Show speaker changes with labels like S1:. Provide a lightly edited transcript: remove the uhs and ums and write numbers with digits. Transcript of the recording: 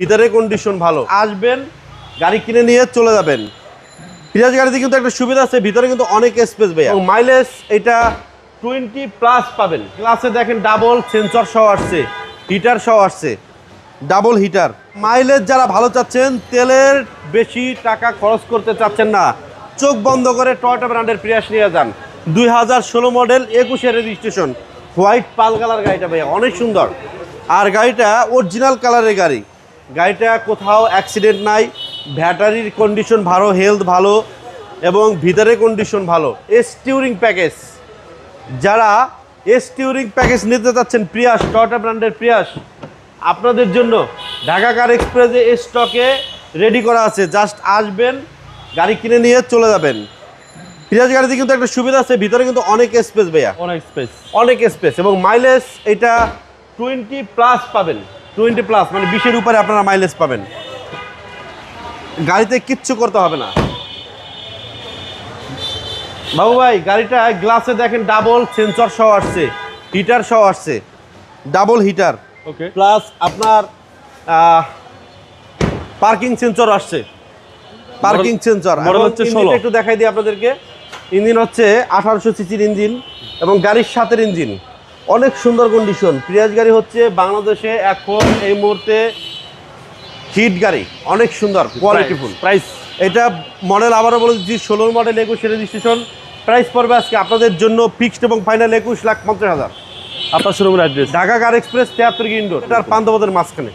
S1: ভিতরে কন্ডিশন ভালো। আসবেন, গাড়ি কিনে নিয়ে চলে যাবেন। প্রিয়াস গাড়িতে কিন্তু একটা সুবিধা আছে, ভিতরে কিন্তু অনেক স্পেস ভাইয়া, এবং মাইলেজ এটা 20+ পাবেন। ক্লাসে দেখেন ডাবল সেন্সর সহ আসছে, হিটার সহ আসছে, ডাবল হিটার। মাইলেজ যারা ভালো চাচ্ছেন, তেলের বেশি টাকা খরচ করতে চাচ্ছেন না, চোখ বন্ধ করে টয়োটা ব্র্যান্ডের প্রিয়াস নিয়ে যান। 2016 মডেল, 21 রেজিস্ট্রেশন, হোয়াইট পাল কালার গাড়িটা ভাইয়া, অনেক সুন্দর। আর গাড়িটা অরিজিনাল কালারের গাড়ি। গাড়িটা কোথাও অ্যাক্সিডেন্ট নাই, ব্যাটারির কন্ডিশন ভালো, হেলথ ভালো, এবং ভিতরে কন্ডিশন ভালো। এস টিউরিং প্যাকেজ, যারা এস টিউরিং প্যাকেজ নিতে চাচ্ছেন, প্রিয়াস, টয়োটা ব্র্যান্ডের প্রিয়াস আপনাদের জন্য ঢাকা কার এক্সপ্রেসে স্টকে রেডি করা আছে। জাস্ট আসবেন, গাড়ি কিনে নিয়ে চলে যাবেন। প্রিয়াস গাড়িতে কিন্তু একটা সুবিধা আছে, ভিতরে কিন্তু অনেক স্পেস ভাইয়া, অনেক স্পেস, এবং মাইলেজ এটা 20+ পাবেন। 20+, মানে 20-এর উপরে আপনারা মাইলেজ পাবেন। গাড়িতে কিচ্ছু করতে হবে না। বাবু ভাই, গাড়িটা গ্লাসে দেখেন ডাবল সেন্সর সহ আসছে, হিটার সহ আসছে, ডাবল হিটার,
S2: ওকে,
S1: প্লাস আপনার পার্কিং সেন্সর আসছে, পার্কিং সেন্সর।
S2: মডেল হচ্ছে 16।
S1: একটু দেখাই দিই আপনাদেরকে। ইঞ্জিন হচ্ছে 1800 সিসির ইঞ্জিন, এবং গাড়ির সাথের ইঞ্জিন, অনেক সুন্দর কন্ডিশন। প্রিয়াস গাড়ি হচ্ছে বাংলাদেশে এখন এই মুহূর্তে হিট গাড়ি, অনেক সুন্দর, কোয়ালিটিফুল।
S2: প্রাইস
S1: এটা মডেল আবারও বলে দিচ্ছি, 16 মডেল, 21 রেজিস্ট্রেশন। প্রাইস পড়বে আজকে আপনাদের জন্য ফিক্সড এবং ফাইনাল 21,50,000।
S2: আপনার শোরুমের অ্যাড্রেস
S1: ঢাকা কার এক্সপ্রেস 73 ইন্ডোর, এটার পান্থপথের মাঝখানে।